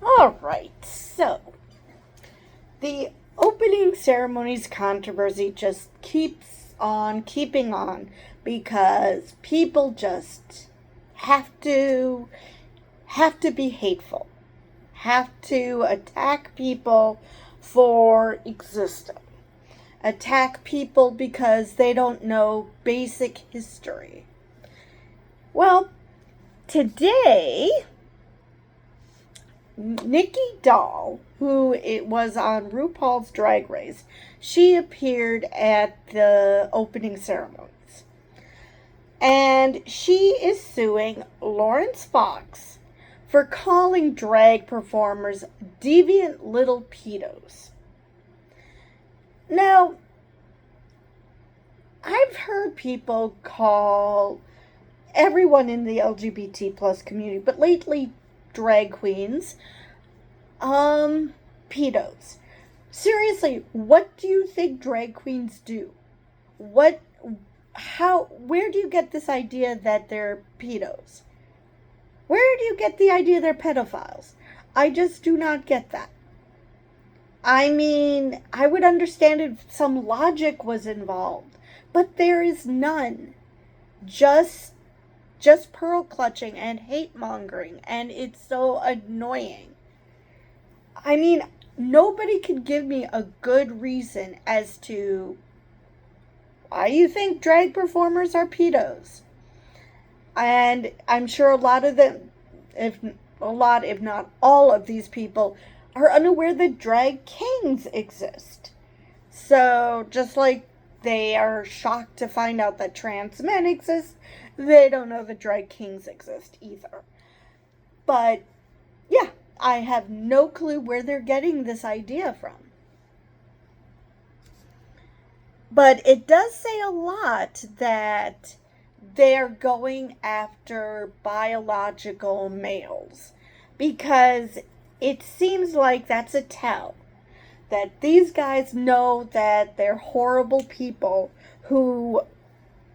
All right, so the opening ceremonies controversy just keeps on keeping on because people just have to be hateful, have to attack people for existing, attack people because they don't know basic history. Well, today Nicky Doll, who it was on RuPaul's Drag Race, she appeared at the opening ceremonies. And she is suing Laurence Fox for calling drag performers deviant little pedos. Now, I've heard people call everyone in the LGBT plus community, but lately drag queens, pedos. Seriously, what do you think drag queens do? Where do you get this idea that they're pedos? Where do you get the idea they're pedophiles? I just do not get that. I mean, I would understand if some logic was involved, but there is none. Just pearl clutching and hate mongering, and it's so annoying. I mean, nobody can give me a good reason as to why you think drag performers are pedos. And I'm sure a lot of them, if not all of these people, are unaware that drag kings exist. So, just like they are shocked to find out that trans men exist, they don't know that drag kings exist either. But, yeah, I have no clue where they're getting this idea from. But it does say a lot that they're going after biological males, because it seems like that's a tell that these guys know that they're horrible people who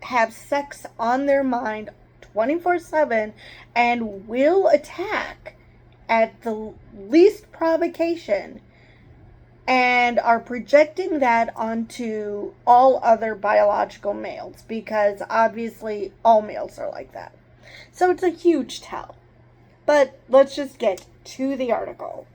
have sex on their mind 24/7 and will attack at the least provocation, and are projecting that onto all other biological males, because obviously all males are like that. So it's a huge tell. But let's just get to the article.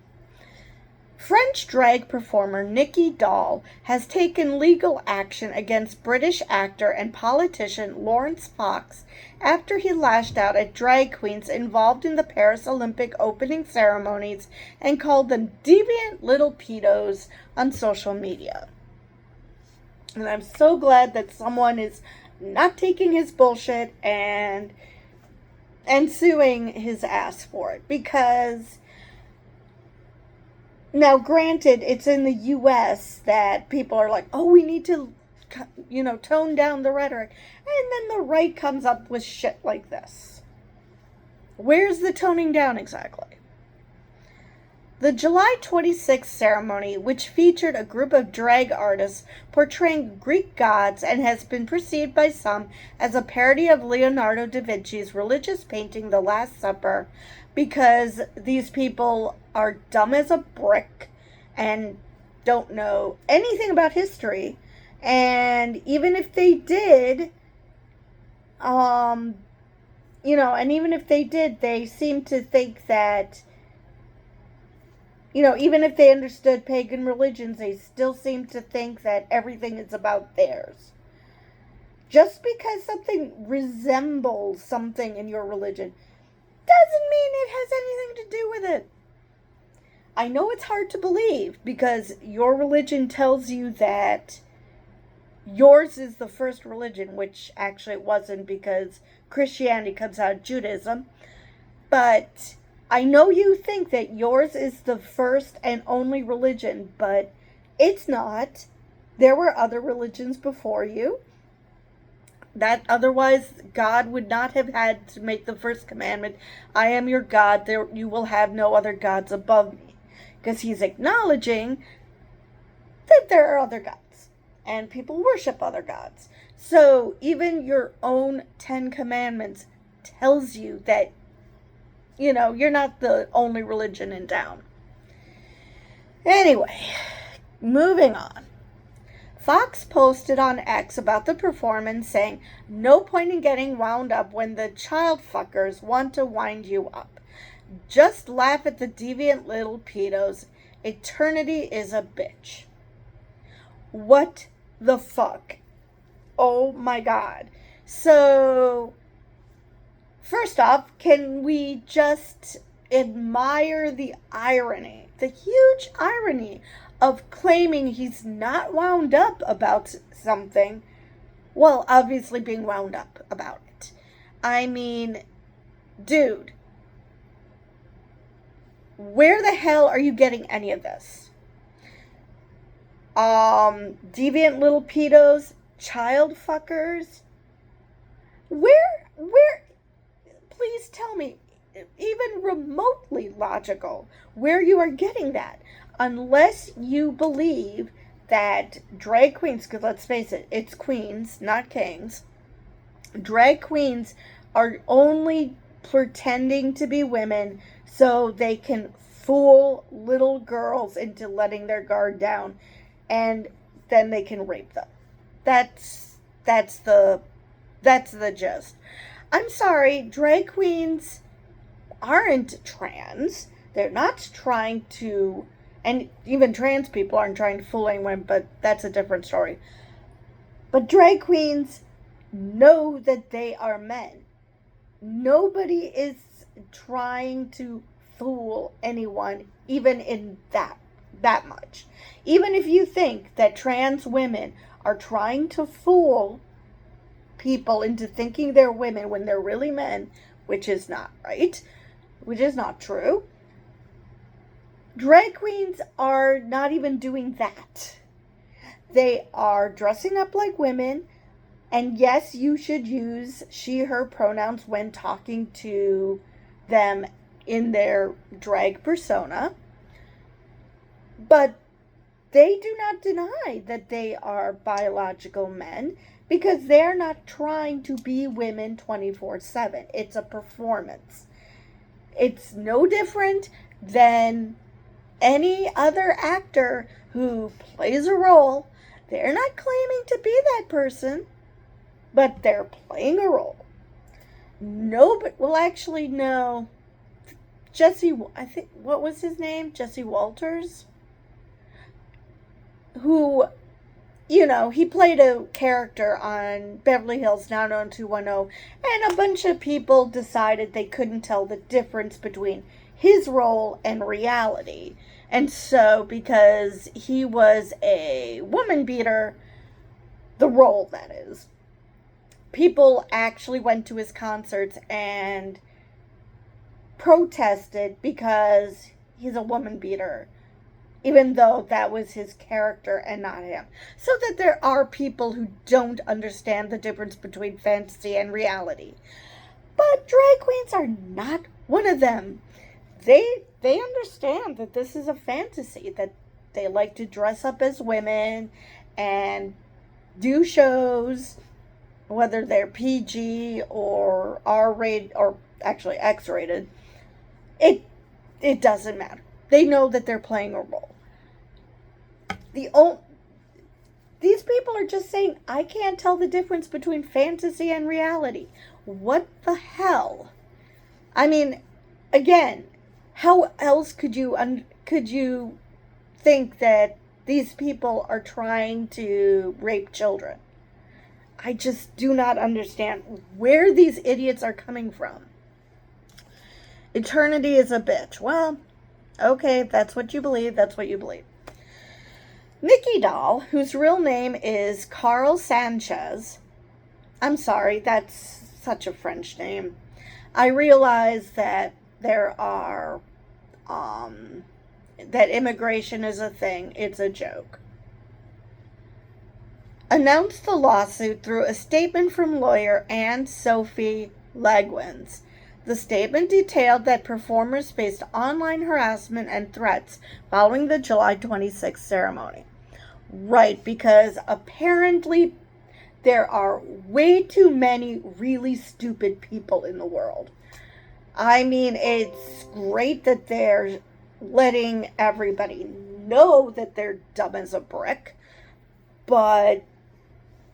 French drag performer Nicky Doll has taken legal action against British actor and politician Laurence Fox after he lashed out at drag queens involved in the Paris Olympic opening ceremonies and called them deviant little pedos on social media. And I'm so glad that someone is not taking his bullshit and suing his ass for it, because now, granted, it's in the U.S. that people are like, oh, we need to, tone down the rhetoric. And then the right comes up with shit like this. Where's the toning down exactly? The July 26th ceremony, which featured a group of drag artists portraying Greek gods and has been perceived by some as a parody of Leonardo da Vinci's religious painting The Last Supper, because these people are dumb as a brick and don't know anything about history. And even if they did, they seem to think that, even if they understood pagan religions, they still seem to think that everything is about theirs. Just because something resembles something in your religion doesn't mean it has anything to do with it. I know it's hard to believe because your religion tells you that yours is the first religion, which actually it wasn't, because Christianity comes out of Judaism. But I know you think that yours is the first and only religion, but it's not. There were other religions before you. That otherwise God would not have had to make the first commandment, I am your God, you will have no other gods above me. Because he's acknowledging that there are other gods and people worship other gods. So even your own 10 commandments tells you that you're not the only religion in town. Anyway, moving on. Fox posted on X about the performance, saying, "No point in getting wound up when the child fuckers want to wind you up. Just laugh at the deviant little pedos. Eternity is a bitch." What the fuck? Oh my god. So, first off, can we just admire the irony, the huge irony of claiming he's not wound up about something? Well, obviously being wound up about it. I mean, dude, where the hell are you getting any of this? Deviant little pedos, child fuckers. Where, please tell me, even remotely logical, where you are getting that. Unless you believe that drag queens, because let's face it, it's queens, not kings. Drag queens are only pretending to be women so they can fool little girls into letting their guard down, and then they can rape them. That's the gist. I'm sorry, drag queens aren't trans. They're not trying to, and even trans people aren't trying to fool anyone, but that's a different story. But drag queens know that they are men. Nobody is trying to fool anyone, even in that much. Even if you think that trans women are trying to fool people into thinking they're women when they're really men, which is not right, which is not true, drag queens are not even doing that. They are dressing up like women, and yes, you should use she, her pronouns when talking to them in their drag persona, but they do not deny that they are biological men, because they're not trying to be women 24/7. It's a performance. It's no different than any other actor who plays a role. They're not claiming to be that person, but they're playing a role. Nobody, well, actually, no. I think, what was his name? Jesse Walters? Who, he played a character on Beverly Hills 90210, and a bunch of people decided they couldn't tell the difference between his role and reality. And so, because he was a woman beater, the role that is, people actually went to his concerts and protested because he's a woman beater, even though that was his character and not him. So that there are people who don't understand the difference between fantasy and reality. But drag queens are not one of them. They understand that this is a fantasy, that they like to dress up as women and do shows, whether they're PG or R-rated, or actually X-rated. It doesn't matter. They know that they're playing a role. These people are just saying, I can't tell the difference between fantasy and reality. What the hell? I mean, again, how else could you think that these people are trying to rape children? I just do not understand where these idiots are coming from. Eternity is a bitch. Well, okay, that's what you believe. That's what you believe. Nicky Doll, whose real name is Carl Sanchez. I'm sorry, that's such a French name. I realize that there are, that immigration is a thing. It's a joke. Announced the lawsuit through a statement from lawyer Anne-Sophie Legwins. The statement detailed that performers faced online harassment and threats following the July 26th ceremony. Right, because apparently there are way too many really stupid people in the world. I mean, it's great that they're letting everybody know that they're dumb as a brick, but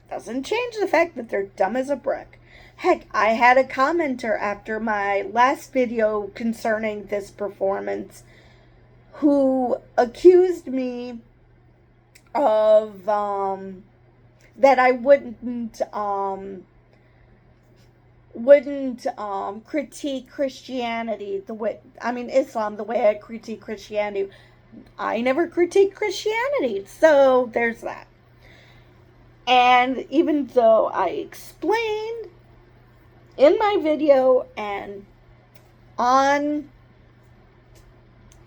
doesn't change the fact that they're dumb as a brick. Heck, I had a commenter after my last video concerning this performance who accused me of that I wouldn't critique Christianity the way, I mean Islam, the way I critique Christianity. I never critique Christianity, so there's that. And even though I explained in my video and on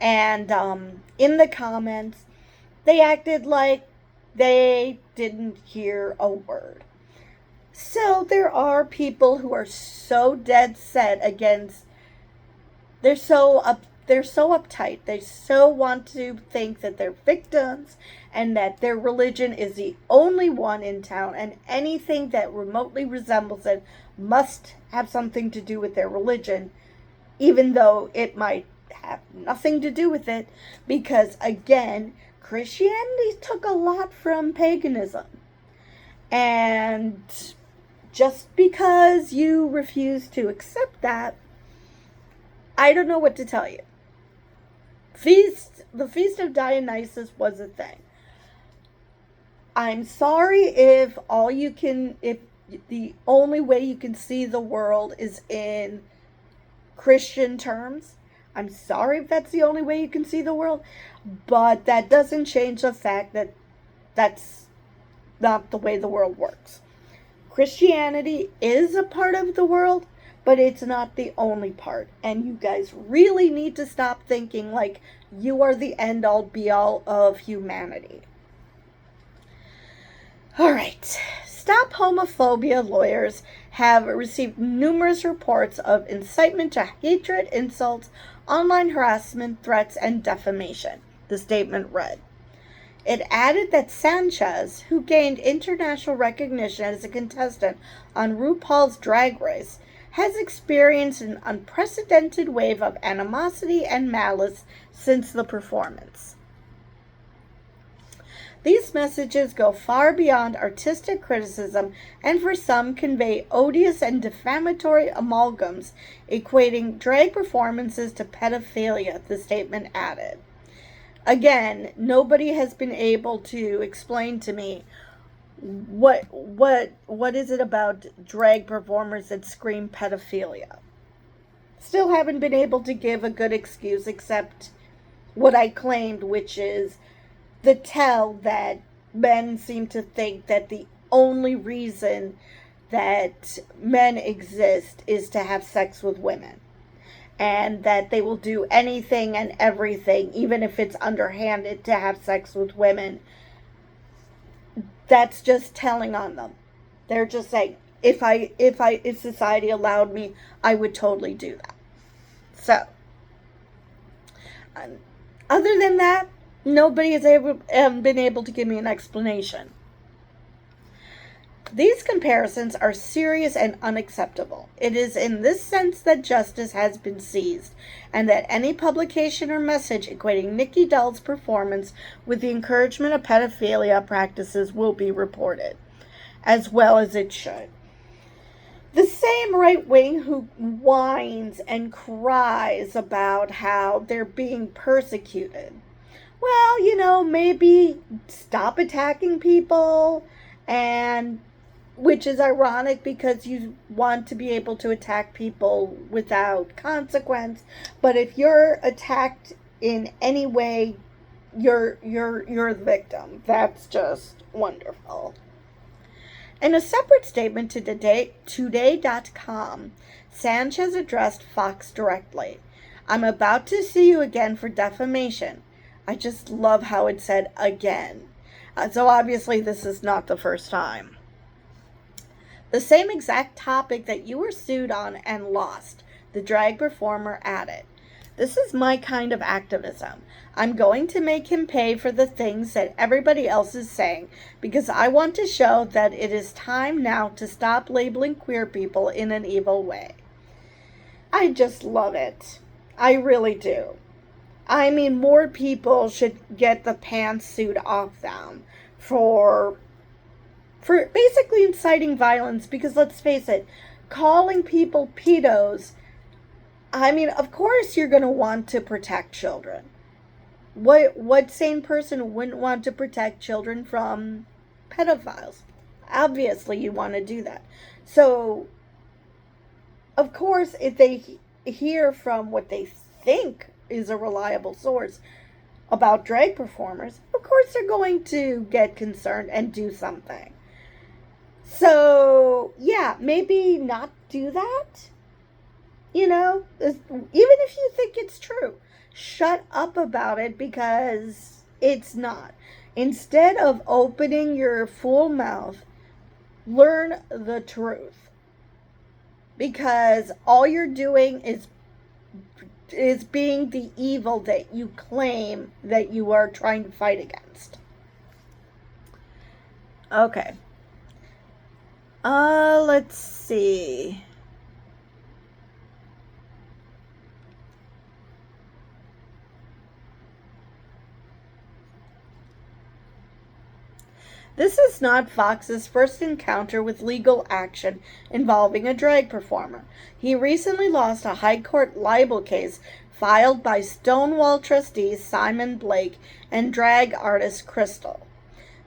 and in the comments, they acted like they didn't hear a word. So there are people who are so dead set against, they're so uptight. They so want to think that they're victims and that their religion is the only one in town, and anything that remotely resembles it must have something to do with their religion, even though it might have nothing to do with it, because again, Christianity took a lot from paganism. And just because you refuse to accept that, I don't know what to tell you. The Feast of Dionysus was a thing. I'm sorry if the only way you can see the world is in Christian terms. I'm sorry if that's the only way you can see the world, but that doesn't change the fact that that's not the way the world works. Christianity is a part of the world, but it's not the only part. And you guys really need to stop thinking like you are the end-all be-all of humanity. All right. Stop Homophobia lawyers have received numerous reports of incitement to hatred, insults, online harassment, threats, and defamation, the statement read. It added that Sanchez, who gained international recognition as a contestant on RuPaul's Drag Race, has experienced an unprecedented wave of animosity and malice since the performance. These messages go far beyond artistic criticism and for some convey odious and defamatory amalgams, equating drag performances to pedophilia, the statement added. Again, nobody has been able to explain to me what is it about drag performers that scream pedophilia. Still haven't been able to give a good excuse except what I claimed, which is the tell that men seem to think that the only reason that men exist is to have sex with women. And that they will do anything and everything, even if it's underhanded, to have sex with women. That's just telling on them. They're just saying, if society allowed me, I would totally do that. So, other than that, nobody has been able to give me an explanation. These comparisons are serious and unacceptable. It is in this sense that justice has been seized, and that any publication or message equating Nicky Doll's performance with the encouragement of pedophilia practices will be reported, as well as it should. The same right wing who whines and cries about how they're being persecuted. Well, maybe stop attacking people, and which is ironic because you want to be able to attack people without consequence. But if you're attacked in any way, you're the victim. That's just wonderful. In a separate statement to Today.com, Sanchez addressed Fox directly. I'm about to sue you again for defamation. I just love how it said again. So obviously this is not the first time. The same exact topic that you were sued on and lost, the drag performer added. This is my kind of activism. I'm going to make him pay for the things that everybody else is saying because I want to show that it is time now to stop labeling queer people in an evil way. I just love it. I really do. I mean, more people should get the pantsuit off them for basically inciting violence, because let's face it, calling people pedos, I mean, of course you're going to want to protect children. What sane person wouldn't want to protect children from pedophiles? Obviously you want to do that. So, of course, if they hear from what they think is a reliable source about drag performers, of course they're going to get concerned and do something. So, yeah, maybe not do that. You know, even if you think it's true, shut up about it, because it's not. Instead of opening your full mouth, learn the truth. Because all you're doing is being the evil that you claim that you are trying to fight against. Okay. Let's see. This is not Fox's first encounter with legal action involving a drag performer. He recently lost a high court libel case filed by Stonewall trustees Simon Blake and drag artist Crystal.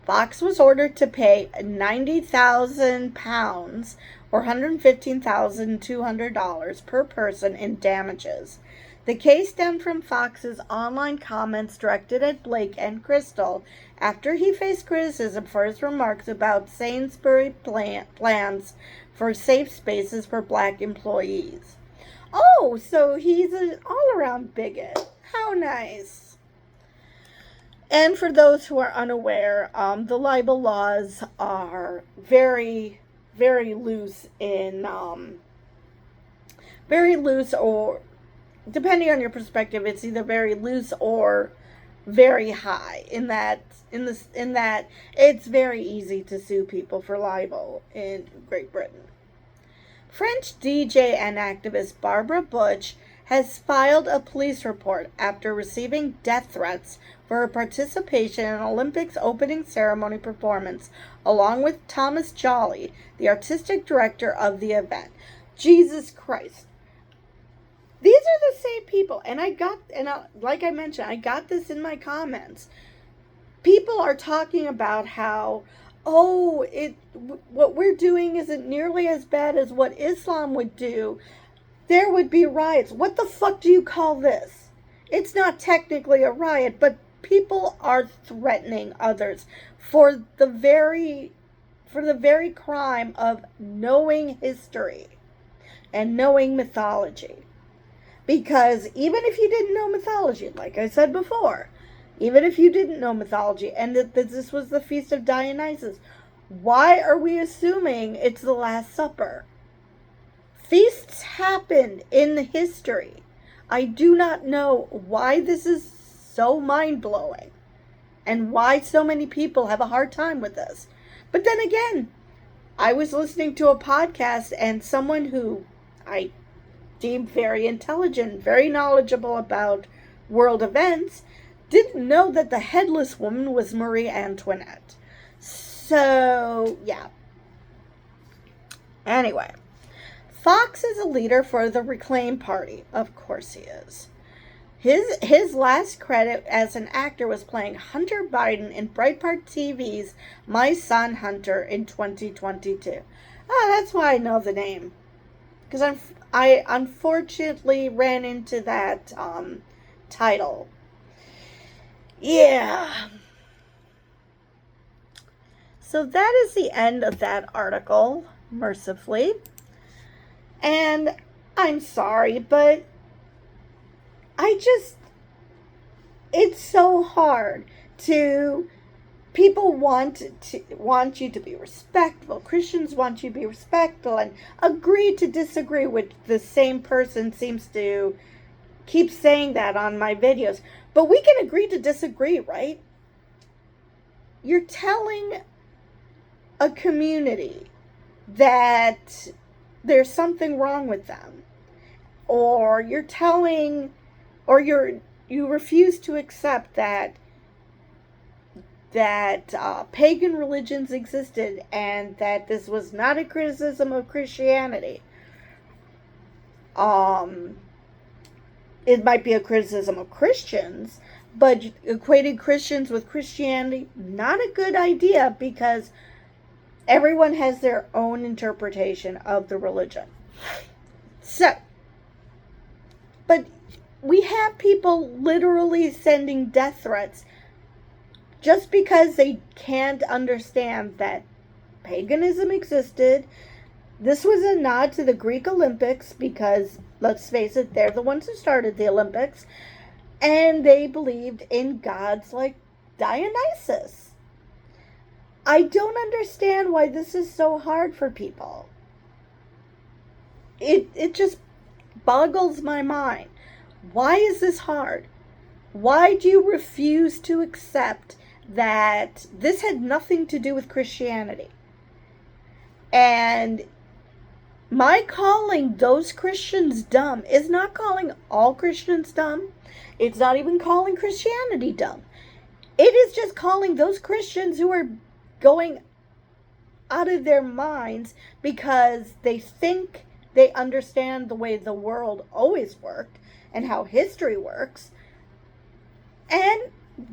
Fox was ordered to pay £90,000 or $115,200 per person in damages. The case stemmed from Fox's online comments directed at Blake and Crystal after he faced criticism for his remarks about Sainsbury plans for safe spaces for black employees. Oh, so he's an all-around bigot. How nice. And for those who are unaware, the libel laws are very, very loose or depending on your perspective, it's either very loose or very high in that it's very easy to sue people for libel in Great Britain. French DJ and activist Barbara Butch has filed a police report after receiving death threats for her participation in an Olympics opening ceremony performance, along with Thomas Jolly, the artistic director of the event. Jesus Christ. These are the same people, and like I mentioned, I got this in my comments. People are talking about how, what we're doing isn't nearly as bad as what Islam would do. There would be riots. What the fuck do you call this? It's not technically a riot, but people are threatening others for the very crime of knowing history and knowing mythology. Because even if you didn't know mythology, like I said before, even if you didn't know mythology and that this was the Feast of Dionysus, why are we assuming it's the Last Supper? Feasts happened in history. I do not know why this is so mind-blowing and why so many people have a hard time with this. But then again, I was listening to a podcast and someone who I deemed very intelligent, very knowledgeable about world events, didn't know that the headless woman was Marie Antoinette. So, yeah. Anyway, Fox is a leader for the Reclaim Party. Of course he is. His last credit as an actor was playing Hunter Biden in Breitbart TV's My Son Hunter in 2022. That's why I know the name. Because I unfortunately ran into that title. Yeah. So that is the end of that article, mercifully. And I'm sorry, but it's so hard to, people want you to be respectful. Christians want you to be respectful and agree to disagree, which the same person seems to keep saying that on my videos. But we can agree to disagree, right? You're telling a community that there's something wrong with them. or you're telling, or you refuse to accept that pagan religions existed and that this was not a criticism of Christianity. It might be a criticism of Christians, but equating Christians with Christianity, not a good idea, because everyone has their own interpretation of the religion. So, but we have people literally sending death threats just because they can't understand that paganism existed. This was a nod to the Greek Olympics because, let's face it, they're the ones who started the Olympics. And they believed in gods like Dionysus. I don't understand why this is so hard for people. It just boggles my mind. Why is this hard? Why do you refuse to accept that this had nothing to do with Christianity? And my calling those Christians dumb is not calling all Christians dumb. It's not even calling Christianity dumb. It is just calling those Christians who are going out of their minds because they think they understand the way the world always worked and how history works, and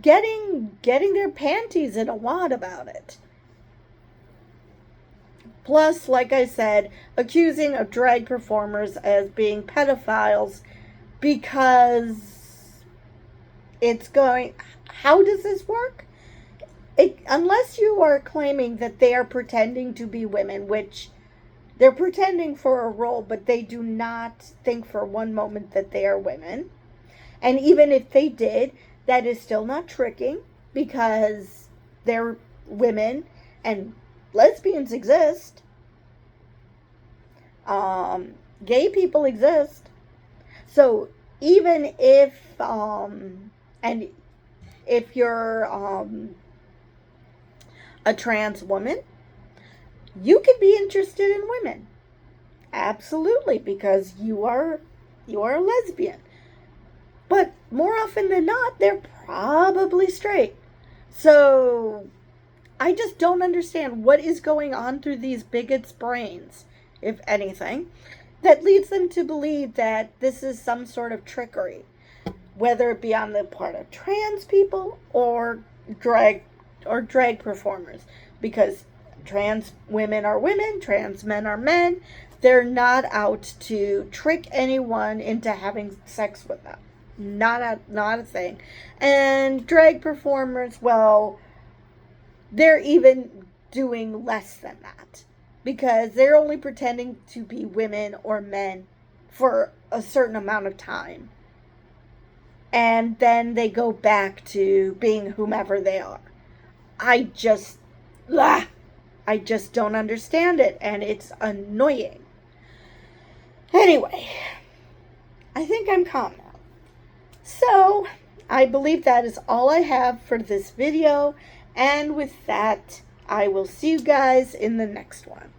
getting their panties in a wad about it. Plus, like I said, accusing of drag performers as being pedophiles because it's going... How does this work? Unless you are claiming that they are pretending to be women, which they're pretending for a role, but they do not think for one moment that they are women. And even if they did, that is still not tricking, because they're women and lesbians exist. Gay people exist. So even if and if you're a trans woman, you could be interested in women. Absolutely, because you are a lesbian. But more often than not, they're probably straight. So I just don't understand what is going on through these bigots' brains, if anything, that leads them to believe that this is some sort of trickery, whether it be on the part of trans people or drag performers, because trans women are women, trans men are men. They're not out to trick anyone into having sex with them. Not a thing. And drag performers, well, they're even doing less than that, because they're only pretending to be women or men for a certain amount of time. And then they go back to being whomever they are. I just don't understand it, and it's annoying. Anyway, I think I'm calm now. So, I believe that is all I have for this video, and with that, I will see you guys in the next one.